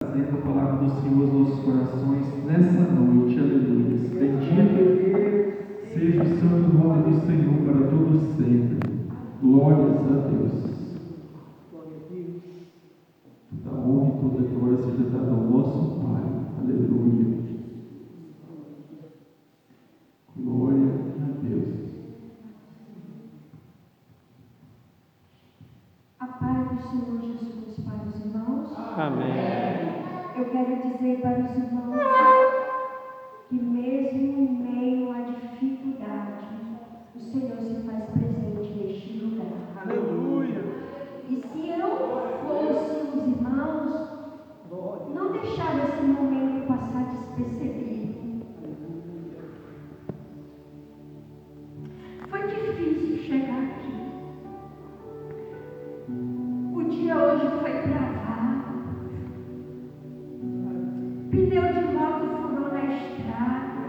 trazendo a palavra do Senhor aos nossos corações nessa noite, aleluia. Bendito seja o santo nome do Senhor para todos sempre. Glórias a Deus. Toda honra e toda glória seja dada ao nosso Pai, aleluia. Glória a Deus. A paz do Senhor Jesus para os irmãos. Amém. Eu quero dizer para os irmãos que mesmo em meio à dificuldade, o Senhor se faz presente neste lugar. Aleluia. E se eu fosse os irmãos, não deixar esse momento passar despercebido. Foi difícil chegar aqui. O dia hoje foi travado. Pneu de moto furou na estrada.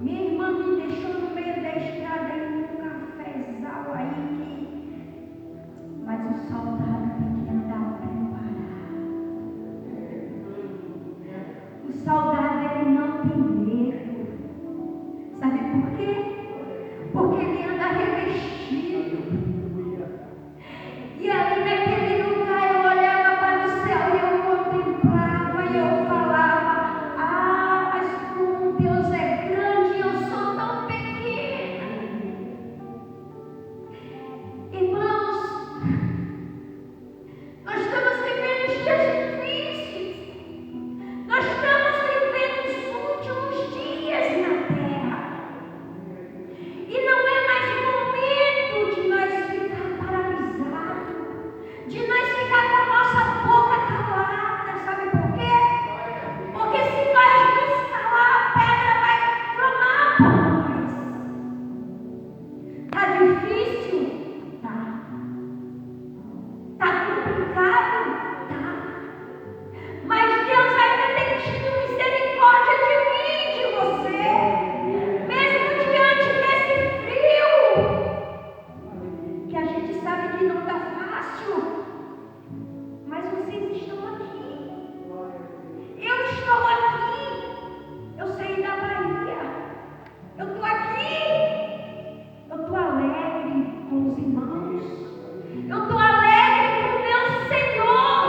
Minha irmã me deixou no meio da estrada em um cafezal aí. Mas o soldado tem que andar preparado. O soldado, ele não tem medo. Sabe por quê? Porque ele anda revestido. E ali naquele lugar eu olhava para o céu e eu contemplava e eu falava: ah, mas como Deus é grande e eu sou tão pequena. Irmãos, nós estamos vivendo dias difíceis. Nós estamos vivendo os últimos dias na terra. E não é mais momento de nós ficar paralisados, de nós ficar com a nossa boca calada. Sabe por quê? Porque se nós nos calar, a pedra vai clamar por nós. Está difícil? Tá. Está complicado? Tá. Mas Deus ainda tem tido misericórdia de mim e de você. Mesmo diante desse frio, que a gente sabe que não está fácil, mas vocês estão aqui. Eu estou aqui. Eu saí da Bahia. Eu estou aqui. Eu estou alegre com os irmãos. Eu estou alegre com o meu Senhor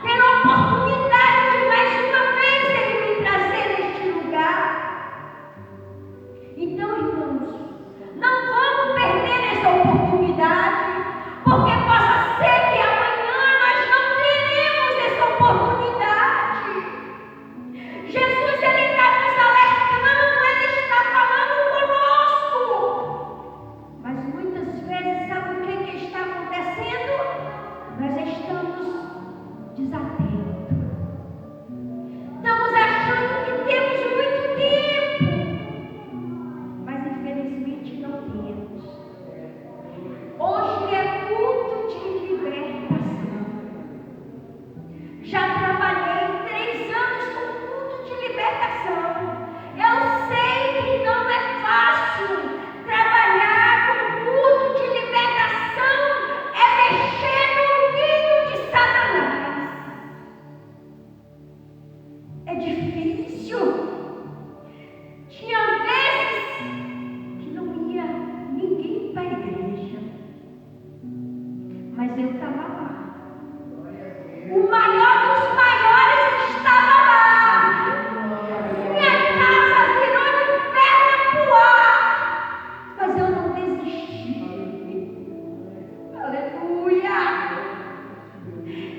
pela oportunidade de mais uma vez Ele me trazer neste lugar. Então, irmãos, não vamos perder essa oportunidade, porque possa ser que amanhã nós não teremos essa oportunidade. Jesus, Ele está nos alertando, Ele está falando conosco. Mas muitas vezes, sabe o que está acontecendo? Nós estamos desatentos. Estamos achando que temos muito tempo, mas infelizmente não temos. Hoje é culto de libertação. Já trabalhei 3 anos com culto de libertação. Eu sei que não é fácil trabalhar com culto de libertação, é mexer no ninho de Satanás. É difícil. Tinha vezes que não ia ninguém para a igreja, mas eu estava lá. O maior dos maiores estava lá. Minha casa virou de perna pro ar, mas eu não desisti. Aleluia!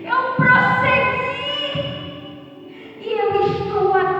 Eu prossegui e eu estou aqui.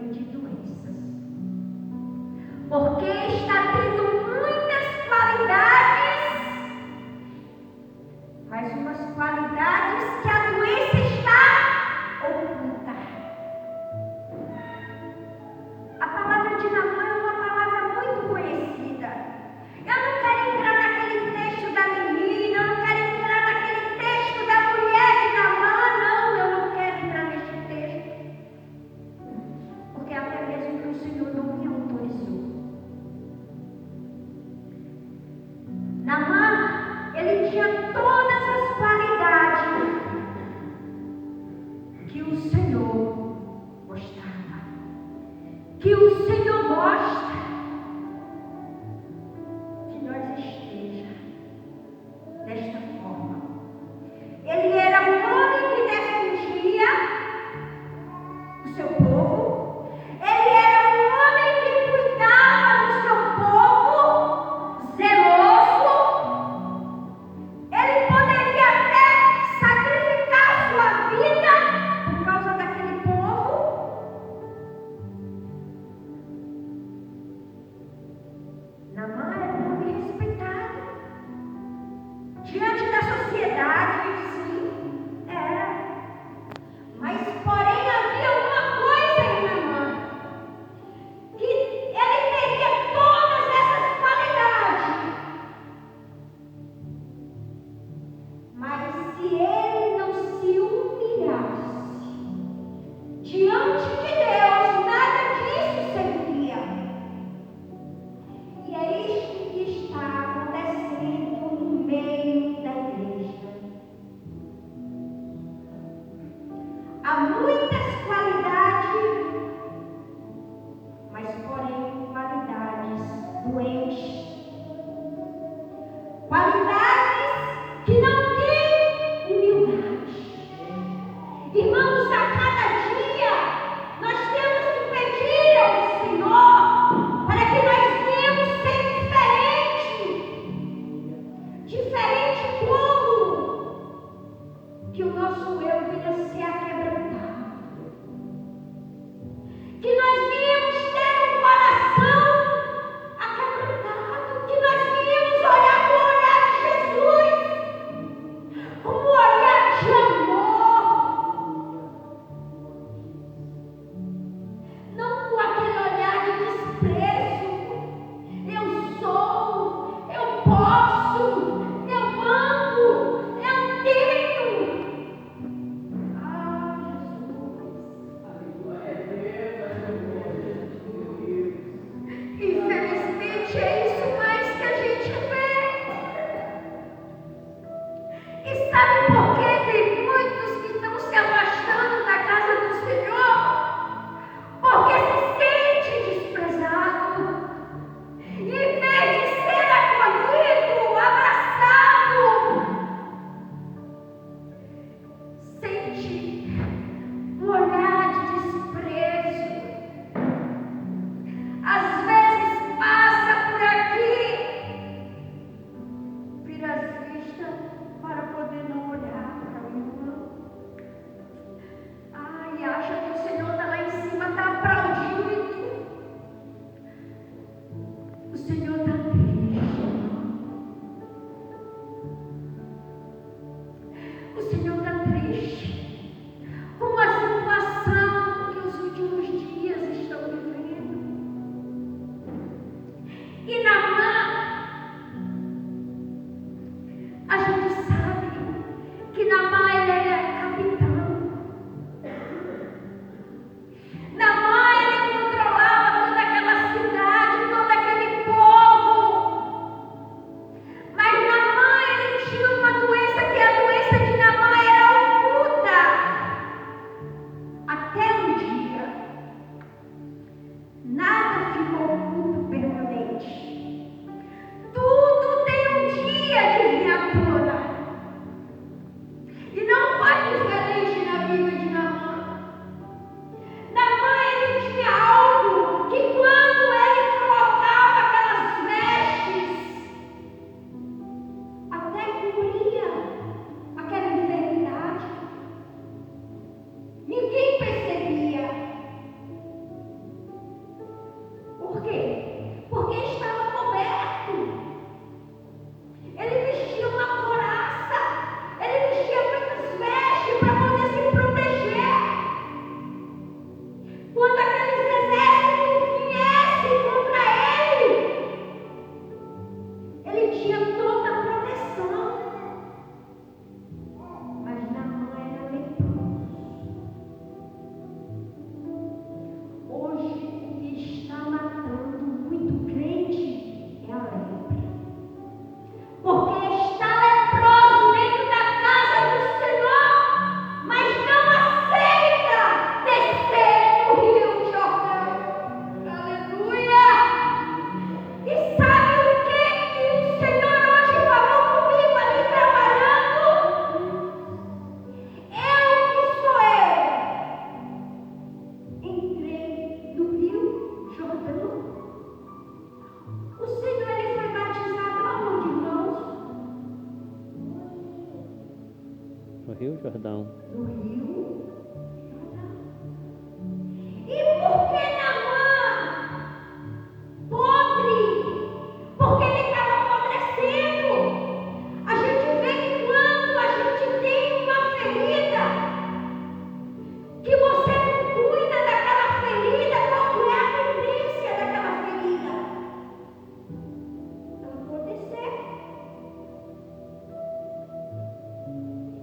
livre de doenças. Porque está tendo muitas qualidades, mas umas qualidades que a doença está oculta. A palavra de Naamã é uma palavra muito conhecida. Eu não quero entrar naquele texto da menina, eu não quero entrar naquele texto da mulher de Naamã, não, eu não quero entrar neste texto. Porque até mesmo que o Senhor não me autorizou. Naamã, ele tinha todas as qualidades que o Senhor gostava, que o Senhor gosta que nós esteja desta forma. Ele era um homem que defendia o seu povo, ele era um homem que cuidava do seu povo, zeloso. Ele poderia até sacrificar sua vida por causa daquele povo. Naamã era um homem respeitado diante da sociedade, sim, era. Mas, porém, havia uma coisa em Naamã, que ele teria todas essas qualidades, mas se ele não se humilhasse diante de Deus, nada disso serviria. E é isto que está acontecendo no meio da igreja. Há muitas qualidades, mas porém qualidades doentes. Qualidades que não têm humildade. Irmãos, a cada dia nós temos que pedir ao Senhor para que nós venhamos ser diferente. Diferente como? Que o nosso eu venha ser aquebrantado. Que nós venhamos ter um coração aquebrantado. Que nós venhamos olhar com o olhar de Jesus, como um olhar de amor, não com aquele olhar de desprezo. Eu sou, eu posso, eu mando, eu tenho. Ah, Jesus. Infelizmente é isso mais que a gente vê. E sabe por que tem muitos que estão se afastando da casa do Senhor? Porque se sente desprezado. Em vez de ser acolhido, abraçado, Ele vestia uma couraça, ele vestia muitas vestes para poder se proteger. Quando aqueles exércitos viessem contra ele tinha toda a proteção. Mas Naamã era leproso. Hoje o que está matando muito crente é a lepra. Porque está leproso dentro da casa do Senhor, mas não aceita descer no Rio Jordão. Aleluia! E sabe o que o Senhor hoje falou comigo ali trabalhando? Eu que sou eu. Entrei no Rio Jordão. O Senhor ele foi batizado aonde, irmãos? No Rio Jordão. No Rio Jordão. E por que Naamã? Podre, porque ele estava apodrecendo. A gente vê que quando a gente tem uma ferida, que você não cuida daquela ferida, qual que é a tendência daquela ferida? Ela apodrecer.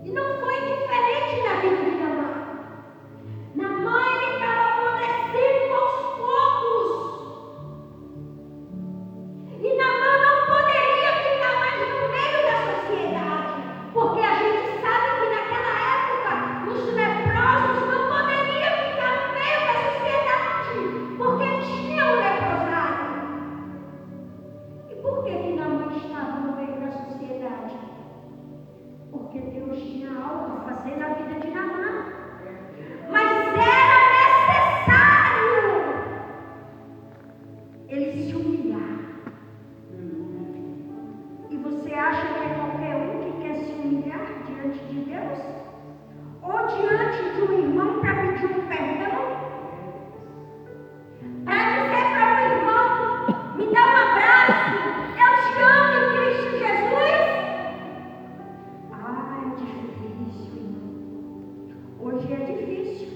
E não foi diferente na vida de Naamã. Naamã ele estava apodrecendo aos poucos. E Naamã não poderia ficar mais no meio da sociedade, porque a gente sabe que naquela época os leprosos não poderiam ficar no meio da sociedade, porque tinha o leprosário. E por que Naamã estava no meio da sociedade? Porque Deus tinha algo a fazer na vida de Naamã. Mas era necessário ele se humilhar. E você acha que é qualquer um que quer se humilhar diante de Deus? Ou diante de um irmão para pedir um perdão? Para dizer para o irmão, me dá um abraço, eu te amo em Cristo Jesus? Ah, é difícil, irmão. Hoje é difícil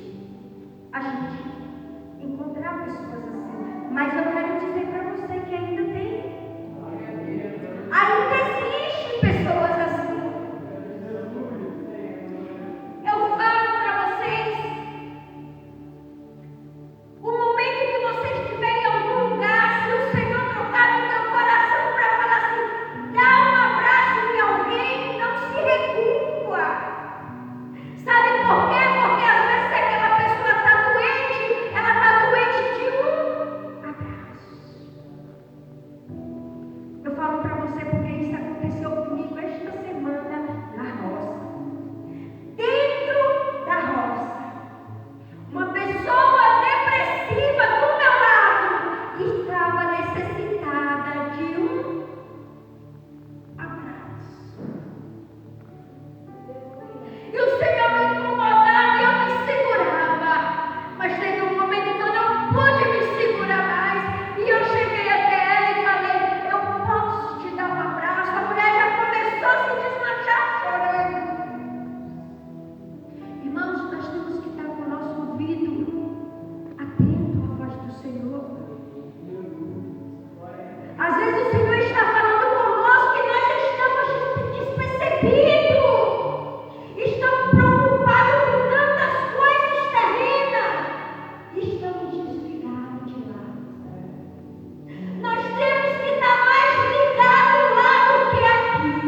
a gente encontrar pessoas assim. Mas eu quero dizer para você que ainda tem. Ainda existem pessoas assim. Eu falo para vocês, o momento que você estiver em algum lugar, se o Senhor tocar no teu coração para falar assim, dá um abraço em alguém, não se recua. Sabe por quê? Porque às vezes aquela pessoa está doente, ela está doente de um abraço. Eu falo para você porque isso aconteceu comigo esta semana na roça. Dentro da roça, uma pessoa depressiva do meu lado estava necessitada de um abraço. E o Senhor me incomodava e eu me segurava. Mas teve um momento que eu não pude me segurar mais. E eu cheguei até ela e falei, eu posso te dar um abraço? A mulher já começou a se desmanchar chorando. Irmãos, nós temos que estar com o nosso ouvido atento à voz do Senhor. Às vezes o Senhor está falando conosco e nós estamos despercebidos. Estamos preocupados com tantas coisas terrenas. Estamos desligados de lá. Nós temos que estar mais ligados lá do que aqui.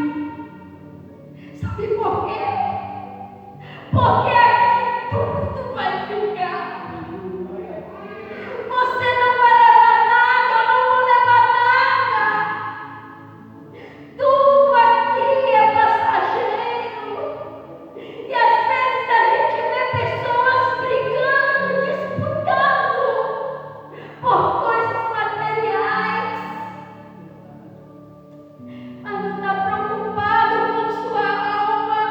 Sabe por quê? Porque aqui tudo vai ficar. Você não vai levar nada, eu não vou levar nada. Tudo aqui é passageiro. E às vezes a gente vê pessoas brigando, disputando por coisas materiais, mas não está preocupado com sua alma.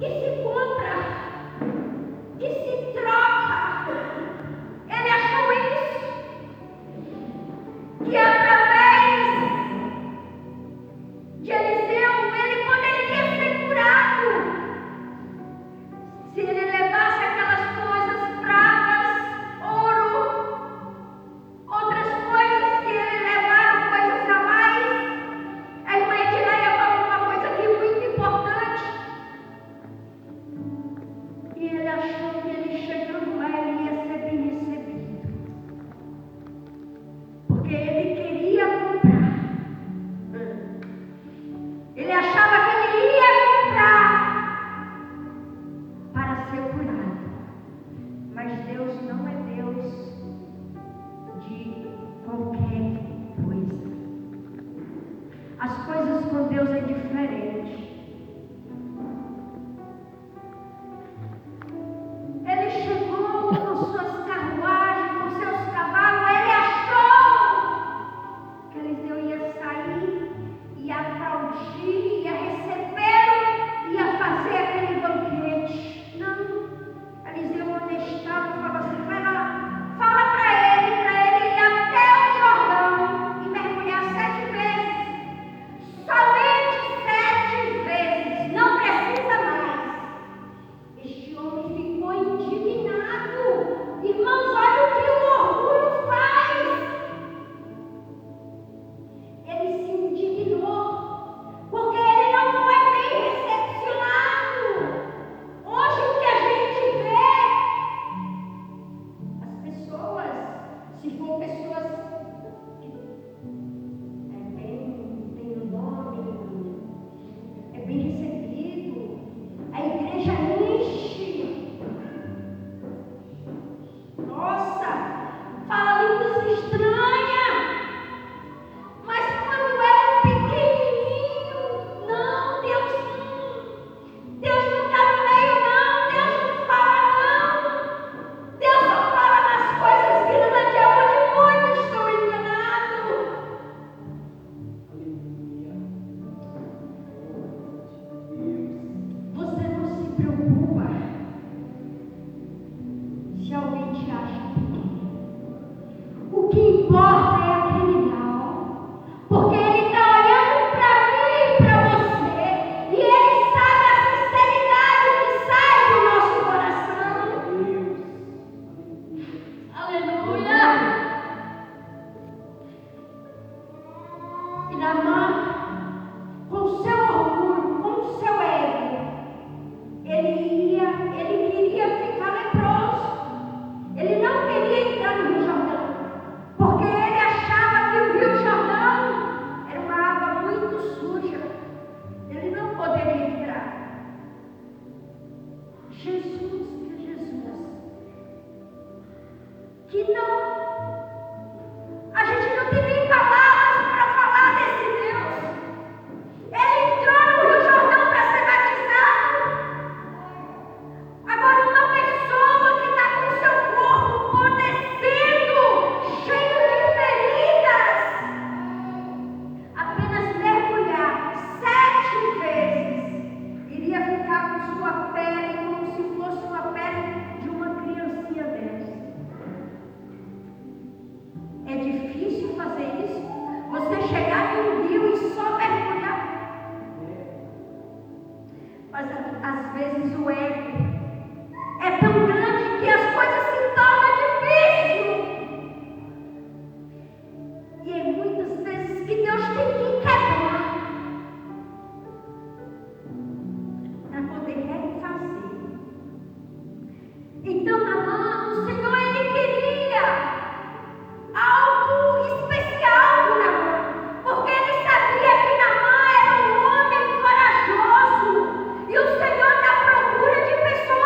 que se compra, que se troca. Ele achou isso, que através de Eliseu ele poderia ser curado. Se ele levasse aquelas coisas, pratas, ouro, outras coisas que ele levaram, coisas a mais, a irmã Edileia falou uma coisa aqui muito importante. E ele achou que ele chegando lá ele ia ser bem recebido. Porque ele queria comprar. Ele achava que ele ia comprar para ser curado. Mas Deus não é Deus de qualquer coisa. As coisas com Deus é diferente. Ele chegou com suas carruagens, com seus cavalos, ele achou que Eliseu ia sair, ia aplaudir, ia recebê-lo, ia fazer aquele banquete. Não, Eliseu honestava, falava assim, vai lá, fala para ele ir até o Jordão e mergulhar 7 vezes. Somente 7 vezes, não precisa mais. Este homem ficou indignado. Irmãos, olha o que o orgulho faz. Ele se indignou, porque ele não foi bem recepcionado. Hoje o que a gente vê, as pessoas, se for pessoas que tem um nome, é bem recebido, a igreja enche. Nossa, fala línguas estranhas. Mas quando é pequenininho, não, Deus não está no meio, não, Deus não fala, não. Deus só fala nas coisas grandes, é onde muitos estão enganados. Você não se preocupa se alguém te acha pequeno. O que importa é aquele grau, porque ele está olhando para mim e para você, e ele sabe a sinceridade que sai do nosso coração. Aleluia! E Naamã, com o seu orgulho, com o seu ego, ele queria ficar leproso. Ele não queria entrar no Rio Jordão, porque ele achava que o Rio Jordão era uma água muito suja. Ele não poderia entrar. Jesus, que não. A gente não tem nem palavras para falar desse Deus. Ele entrou no Rio Jordão para ser batizado. Agora, uma pessoa que está com seu corpo apodrecendo, cheio de feridas, apenas mergulhar 7 vezes, iria ficar com sua pele como se fosse uma pele de uma criancinha dessa. É difícil fazer isso? Você chegar no rio e só mergulhar? Mas às vezes o ego é tão grande que as coisas se tornam difíceis. E é muitas vezes que Deus tem que quebrar para poder refazer. Então, Naamã, o Senhor, ele queria algo especial do Naamã, porque ele sabia que Naamã era um homem corajoso, e o Senhor está à procura de pessoas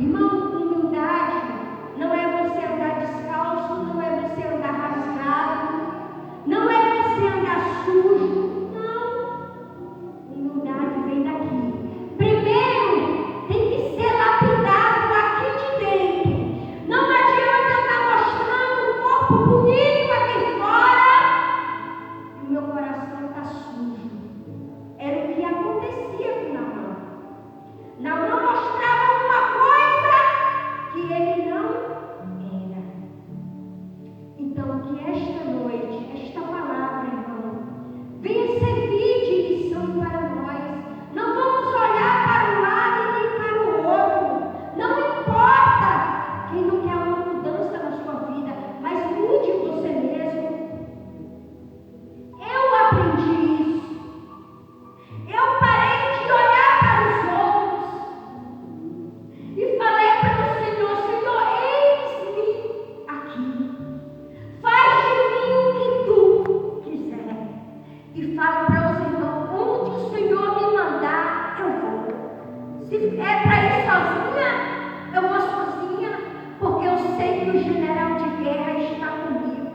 Irmão, humildade não é você andar descalço, não é você andar rasgado, não é você andar sujo, não. Humildade vem daqui. Primeiro, tem que ser lapidado aqui de dentro. Não adianta eu estar mostrando um corpo bonito aqui fora e o meu coração está sujo. Era o que acontecia com Naamã. Naamã mostrava uma coisa que ele não era. Então, que esta noite, esta palavra, irmão, venha servir de lição para nós. Não vamos olhar para um lado nem para o outro. Não importa quem não quer uma mudança na sua vida, mas mude você mesmo. Eu aprendi isso. Eu parei de olhar para os outros e falei para o Senhor: Senhor, eis-me aqui. Faz de mim o que tu quiser. E falo para os irmãos: onde o Senhor me mandar, eu vou. Se é para ir sozinha, eu vou sozinha, porque eu sei que o general de guerra está comigo.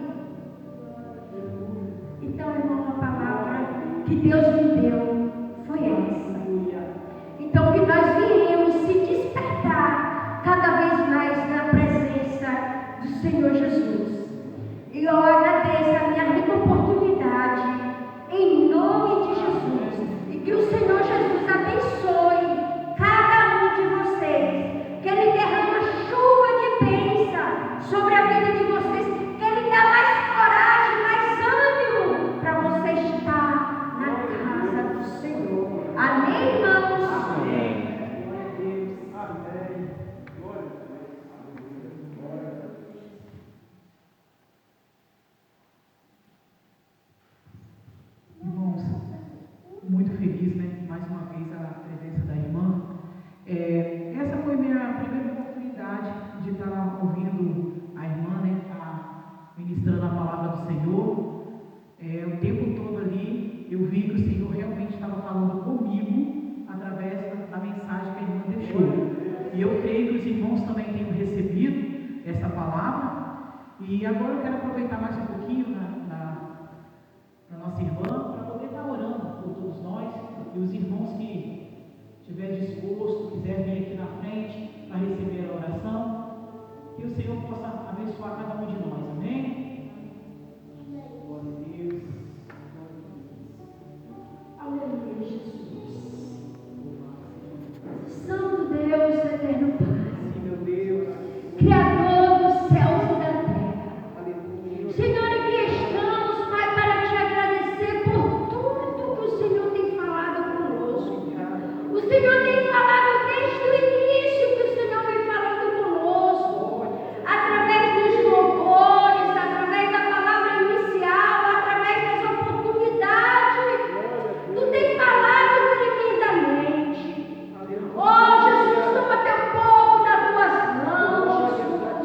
Então, irmão, a palavra que Deus me deu foi essa. Então, que nós viemos se despertar cada vez mais na presença do Senhor Jesus. E eu agradeço a minha rica oportunidade, em nome de Jesus. E que o Senhor Jesus abençoe cada um de vocês. Que Ele derrama chuva de bênção sobre a vida de vocês. Que Ele dá mais coragem, mais ânimo para você estar na casa do Senhor. Amém, irmãos? Amém. Irmãos, muito feliz, né? Mais uma vez a presença da irmã. Essa foi minha primeira oportunidade de estar ouvindo a irmã, né? Ministrando a palavra do Senhor. O tempo todo ali eu vi que o Senhor realmente estava falando comigo através da mensagem que a irmã deixou. E eu creio que os irmãos também tenham recebido essa palavra. E agora eu quero aproveitar mais um pouquinho na nossa irmã para poder estar orando por todos nós. E os irmãos que estiverem dispostos, quiserem vir aqui na frente para receber a oração, que o Senhor possa abençoar cada um de nós. Amém? Glória a Deus. Aleluia, Jesus. Santo Deus, eterno Pai, Sim, meu Deus. Criador dos céus e da terra. Aleluia. Senhor, aqui estamos, Pai, para te agradecer por tudo que o Senhor tem falado conosco. O Senhor tem falado desde o início, que o Senhor vem falando conosco, através dos louvores, através da palavra inicial, através das oportunidades. Tu tem falado tremendamente. Oh, Jesus, toma teu povo nas tuas mãos, Jesus.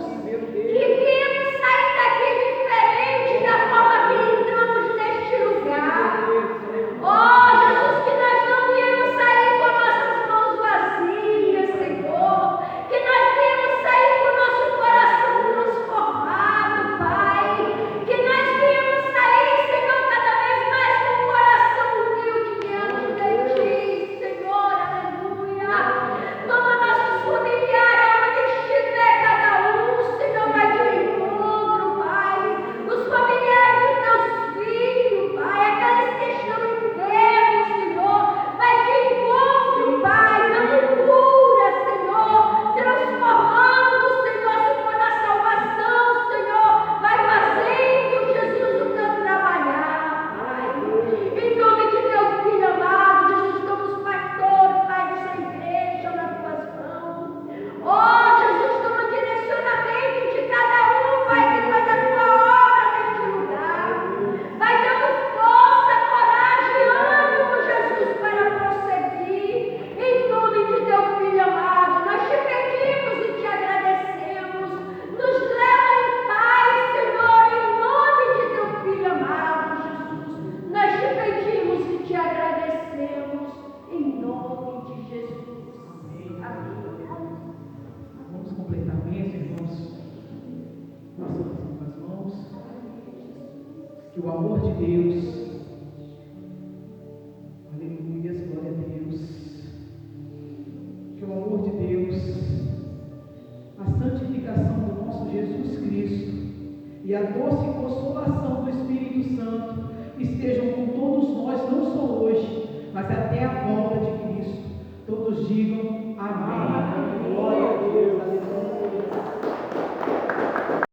o amor de Deus, aleluia, glória a Deus, que o amor de Deus, a santificação do nosso Jesus Cristo e a doce consolação do Espírito Santo estejam com todos nós, não só hoje, mas até a volta de Cristo. Todos digam amém. Glória a Deus.